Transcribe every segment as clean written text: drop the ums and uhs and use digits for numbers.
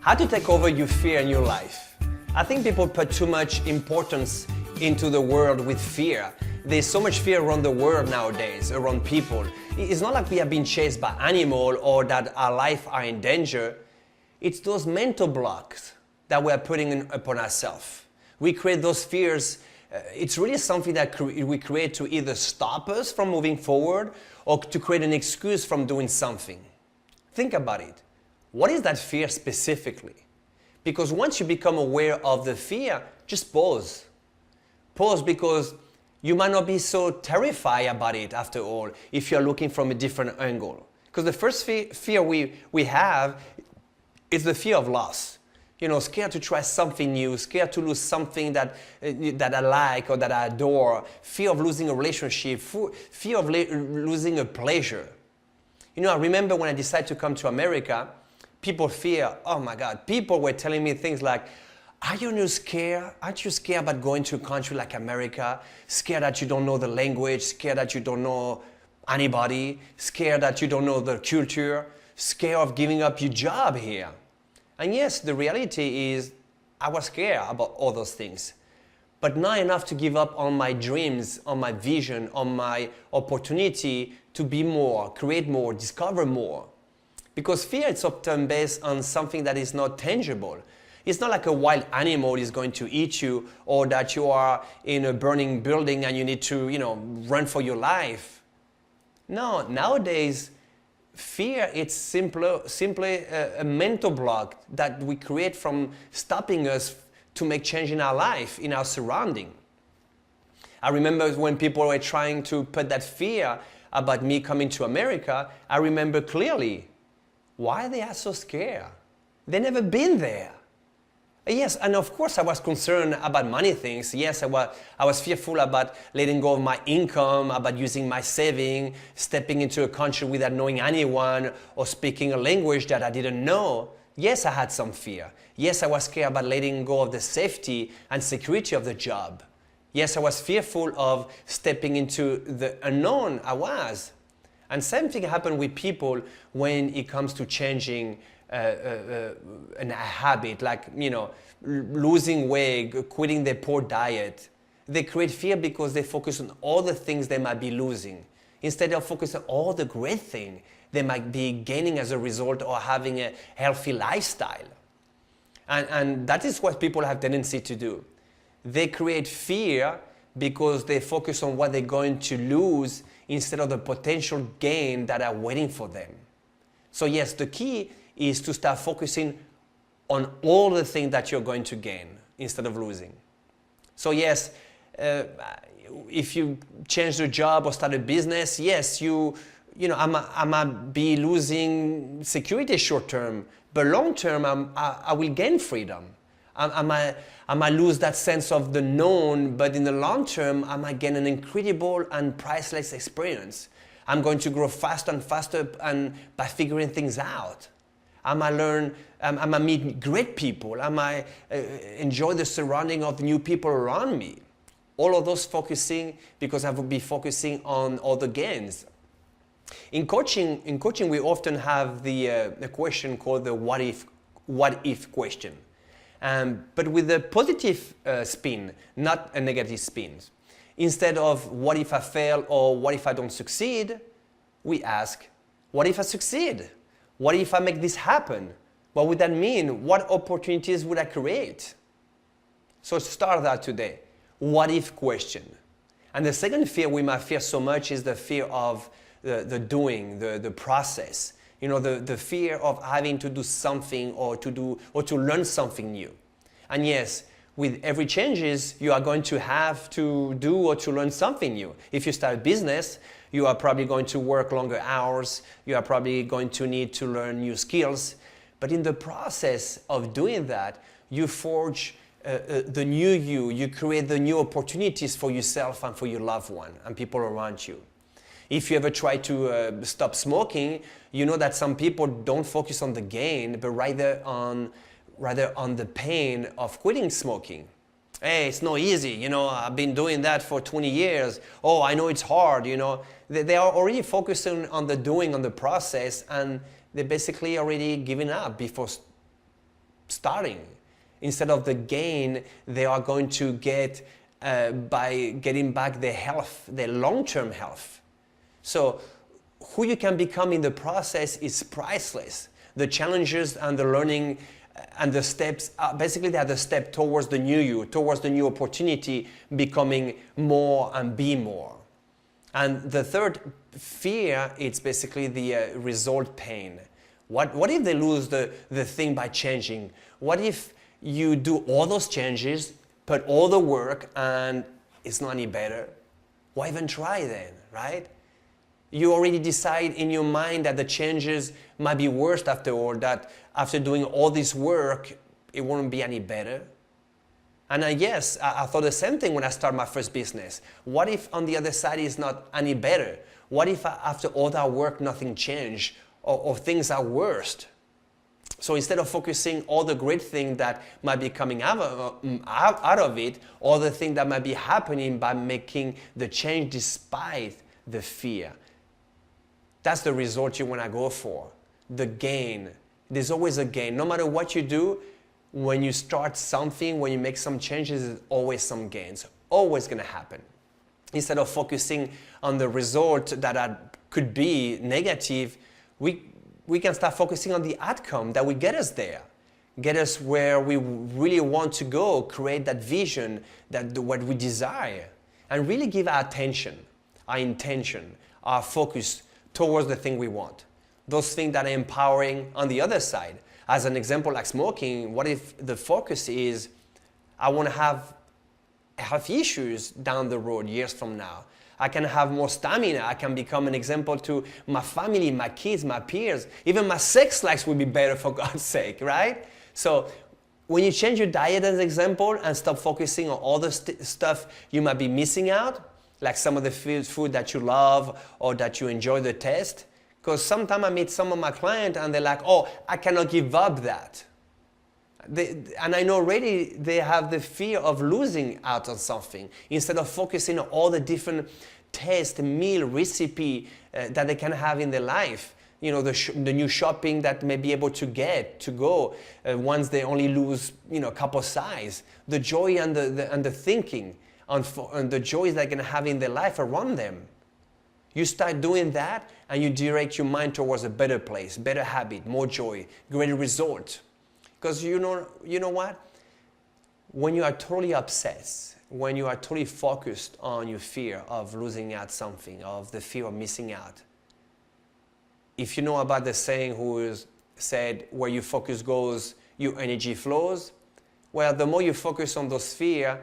How to take over your fear in your life. I think people put too much importance into the world with fear. There's so much fear around the world nowadays, around people. It's not like we are being chased by animals or that our life are in danger. It's those mental blocks that we are putting upon ourselves. We create those fears. It's really something that we create to either stop us from moving forward or to create an excuse from doing something. Think about it. What is that fear specifically? Because once you become aware of the fear, just pause. Pause, because you might not be so terrified about it after all if you're looking from a different angle. Because the first fear we have is the fear of loss. You know, scared to try something new, scared to lose something that I like or that I adore, fear of losing a relationship, fear of losing a pleasure. You know, I remember when I decided to come to America, people fear, oh my God, people were telling me things like, Aren't you scared about going to a country like America? Scared that you don't know the language, scared that you don't know anybody, scared that you don't know the culture, scared of giving up your job here. And yes, the reality is I was scared about all those things, but not enough to give up on my dreams, on my vision, on my opportunity to be more, create more, discover more. Because fear is often based on something that is not tangible. It's not like a wild animal is going to eat you, or that you are in a burning building and you need to, run for your life. No, nowadays, fear is simply a mental block that we create from stopping us to make change in our life, in our surrounding. I remember when people were trying to put that fear about me coming to America, I remember clearly why they are so scared. They never been there. Yes, and of course I was concerned about many things. Yes, I was fearful about letting go of my income, about using my saving, stepping into a country without knowing anyone, or speaking a language that I didn't know. Yes, I had some fear. Yes, I was scared about letting go of the safety and security of the job. Yes, I was fearful of stepping into the unknown. I was. And same thing happened with people when it comes to changing a habit, like, losing weight, quitting their poor diet. They create fear because they focus on all the things they might be losing, instead of focusing on all the great things they might be gaining as a result or having a healthy lifestyle. And that is what people have tendency to do. They create fear because they focus on what they're going to lose instead of the potential gain that are waiting for them. So yes, the key is to start focusing on all the things that you're going to gain instead of losing. So yes, if you change the job or start a business, yes, I might be losing security short term, but long term, I will gain freedom. I might lose that sense of the known, but in the long term, I might gain an incredible and priceless experience. I'm going to grow faster and faster and by figuring things out. I might learn, I might meet great people. I might enjoy the surrounding of new people around me. All of those focusing because I will be focusing on all the gains. In coaching, we often have the question called the what if question. But with a positive spin, not a negative spin. Instead of what if I fail or what if I don't succeed, we ask, what if I succeed? What if I make this happen? What would that mean? What opportunities would I create? So start that today. What if question. And the second fear we might fear so much is the fear of the doing, the process. The fear of having to do something or to learn something new. And yes, with every changes, you are going to have to do or to learn something new. If you start a business, you are probably going to work longer hours. You are probably going to need to learn new skills. But in the process of doing that, you forge the new you. You create the new opportunities for yourself and for your loved one and people around you. If you ever try to stop smoking, you know that some people don't focus on the gain, but rather on the pain of quitting smoking. Hey, it's not easy, I've been doing that for 20 years. Oh, I know it's hard, They are already focusing on the doing, on the process, and they're basically already giving up before starting. Instead of the gain they are going to get by getting back their health, their long-term health. So who you can become in the process is priceless. The challenges and the learning and the steps, basically they are the step towards the new you, towards the new opportunity, becoming more and be more. And the third fear, it's basically the result pain. What if they lose the thing by changing? What if you do all those changes, put all the work, and it's not any better? Why even try then, right? You already decide in your mind that the changes might be worse after all, that after doing all this work, it won't be any better. And I thought the same thing when I started my first business. What if on the other side it's not any better? What if after all that work nothing changed, or things are worse? So instead of focusing all the great things that might be coming out of it, all the things that might be happening by making the change despite the fear, that's the result you want to go for. The gain. There's always a gain. No matter what you do, when you start something, when you make some changes, there's always some gains. Always going to happen. Instead of focusing on the result that could be negative, we can start focusing on the outcome that will get us there. Get us where we really want to go, create that vision, what we desire. And really give our attention, our intention, our focus towards the thing we want. Those things that are empowering on the other side. As an example, like smoking, what if the focus is, I want to have health issues down the road, years from now. I can have more stamina. I can become an example to my family, my kids, my peers. Even my sex lives will be better, for God's sake, right? So when you change your diet as an example and stop focusing on all the stuff you might be missing out, like some of the food that you love or that you enjoy the taste. Because sometimes I meet some of my clients and they're like, oh, I cannot give up that. And I know already they have the fear of losing out on something. Instead of focusing on all the different taste, meal, recipe that they can have in their life. You know, the new shopping that may be able to go once they only lose, a couple size. The joy and the thinking. And the joys they're going to have in their life around them. You start doing that and you direct your mind towards a better place, better habit, more joy, greater result. Because you know what? When you are totally obsessed, when you are totally focused on your fear of losing out something, of the fear of missing out, if you know about the saying who is said, where your focus goes, your energy flows, well, the more you focus on those fears,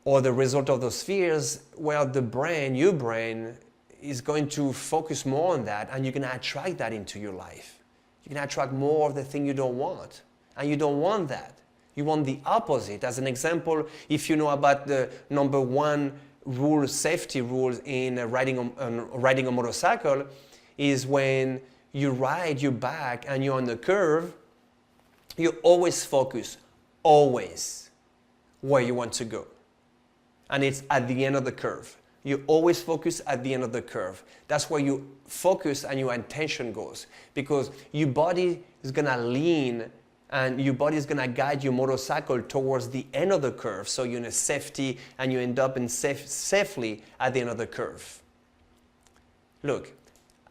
or the result of those fears, well, your brain is going to focus more on that, and you're going to attract that into your life. You're going to attract more of the thing you don't want, and you don't want that. You want the opposite. As an example, if you know about the number one rule, safety rules in riding a motorcycle, is when you ride your bike and you're on the curve, you always focus, always, where you want to go. And it's at the end of the curve. You always focus at the end of the curve. That's where you focus and your attention goes. Because your body is going to lean and your body is going to guide your motorcycle towards the end of the curve. So you're in a safety and you end up safely at the end of the curve. Look,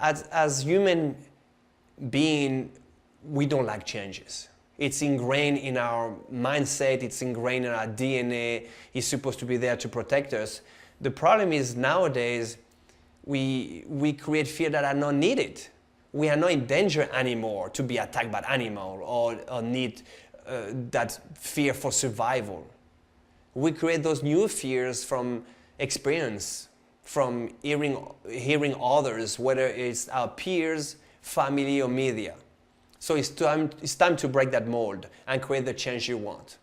as human being, we don't like changes. It's ingrained in our mindset, it's ingrained in our DNA, it's supposed to be there to protect us. The problem is nowadays, we create fear that are not needed. We are not in danger anymore to be attacked by an animal or need that fear for survival. We create those new fears from experience, from hearing others, whether it's our peers, family, or media. So it's time to break that mold and create the change you want.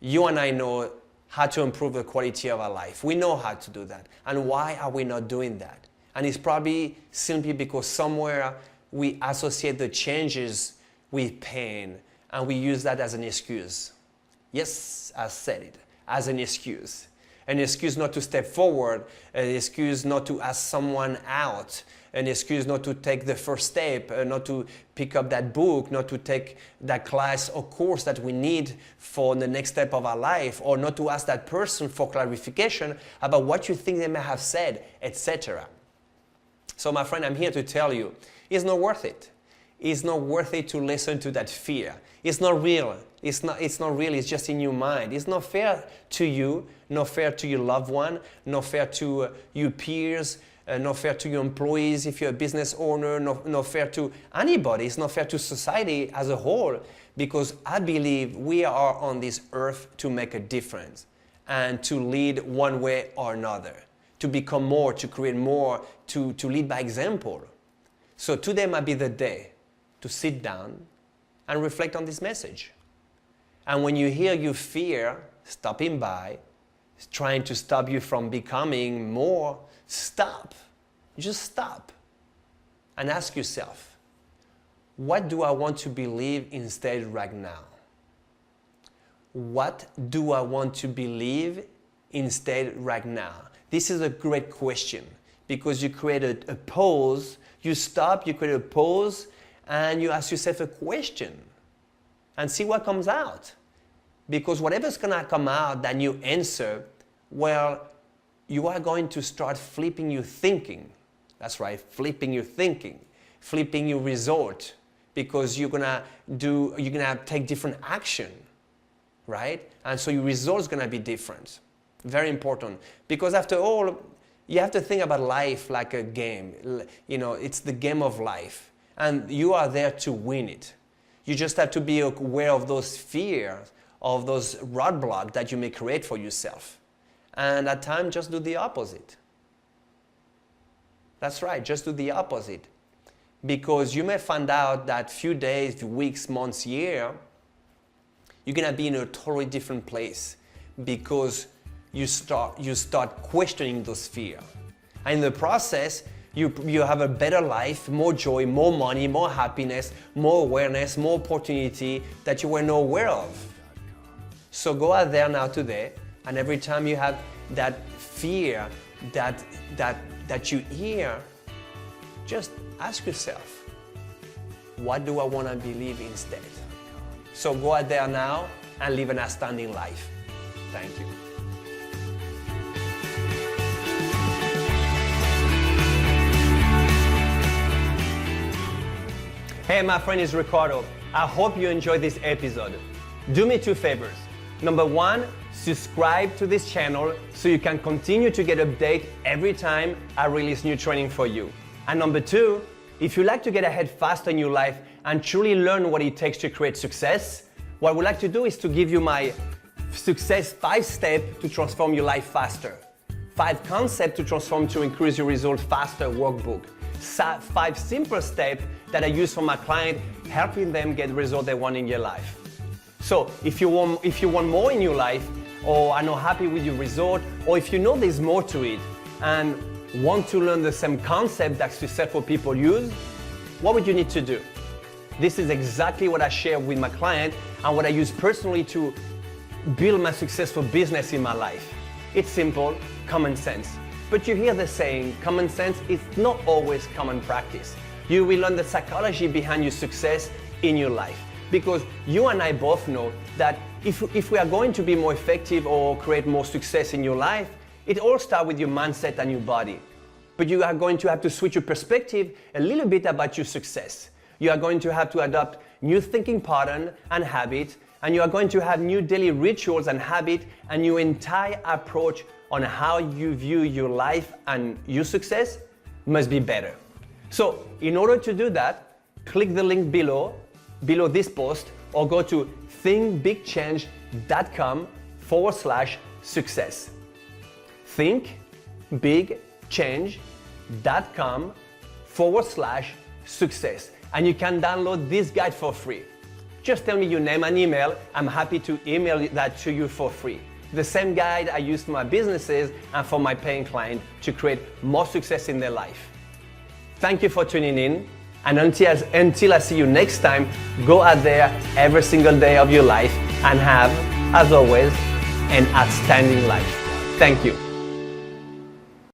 You and I know how to improve the quality of our life. We know how to do that. And why are we not doing that? And it's probably simply because somewhere we associate the changes with pain and we use that as an excuse. Yes, I said it, as an excuse. An excuse not to step forward, an excuse not to ask someone out, an excuse not to take the first step, not to pick up that book, not to take that class or course that we need for the next step of our life, or not to ask that person for clarification about what you think they may have said, etc. So my friend, I'm here to tell you, it's not worth it. It's not worth it to listen to that fear. It's not real. It's not real. It's just in your mind. It's not fair to you, not fair to your loved one, not fair to your peers, not fair to your employees if you're a business owner, not fair to anybody. It's not fair to society as a whole, because I believe we are on this earth to make a difference and to lead one way or another, to become more, to create more, to lead by example. So today might be the day to sit down and reflect on this message. And when you hear your fear stopping by, trying to stop you from becoming more, stop. Just stop and ask yourself, what do I want to believe instead right now? What do I want to believe instead right now? This is a great question, because you create a pause, you stop, you create a pause, and you ask yourself a question and see what comes out. Because whatever's going to come out that you answer, well, you are going to start flipping your thinking. That's right, flipping your thinking, flipping your result, because you're going to take different action, right? And so your result is going to be different. Very important. Because after all, you have to think about life like a game. You know, it's the game of life. And you are there to win it. You just have to be aware of those fears, of those roadblocks that you may create for yourself. And at times, just do the opposite. That's right, just do the opposite. Because you may find out that few days, weeks, months, year, you're going to be in a totally different place, because you start questioning those fears. And in the process, you have a better life, more joy, more money, more happiness, more awareness, more opportunity that you were not aware of. So go out there now today, and every time you have that fear that you hear, just ask yourself, what do I want to believe instead? So go out there now and live an outstanding life. Thank you. Hey, my friend, it's Ricardo. I hope you enjoyed this episode. Do me two favors. Number one, subscribe to this channel so you can continue to get updates every time I release new training for you. And number two, if you like to get ahead faster in your life and truly learn what it takes to create success, what I would like to do is to give you my Success 5 Steps to Transform Your Life Faster. 5 Concepts to Transform to Increase Your Results Faster workbook. 5 simple steps that I use for my client, helping them get the result they want in their life. So if you want more in your life, or are not happy with your result, or if you know there's more to it and want to learn the same concept that successful people use, what would you need to do? This is exactly what I share with my client and what I use personally to build my successful business in my life. It's simple, common sense. But you hear the saying, common sense is not always common practice. You will learn the psychology behind your success in your life. Because you and I both know that if we are going to be more effective or create more success in your life, it all starts with your mindset and your body. But you are going to have to switch your perspective a little bit about your success. You are going to have to adopt new thinking pattern and habit, and you are going to have new daily rituals and habit, and your entire approach on how you view your life and your success must be better. So in order to do that, click the link below this post, or go to thinkbigchange.com/success. thinkbigchange.com/success. And you can download this guide for free. Just tell me your name and email. I'm happy to email that to you for free. The same guide I use for my businesses and for my paying clients to create more success in their life. Thank you for tuning in. And until I see you next time, go out there every single day of your life and have, as always, an outstanding life. Thank you.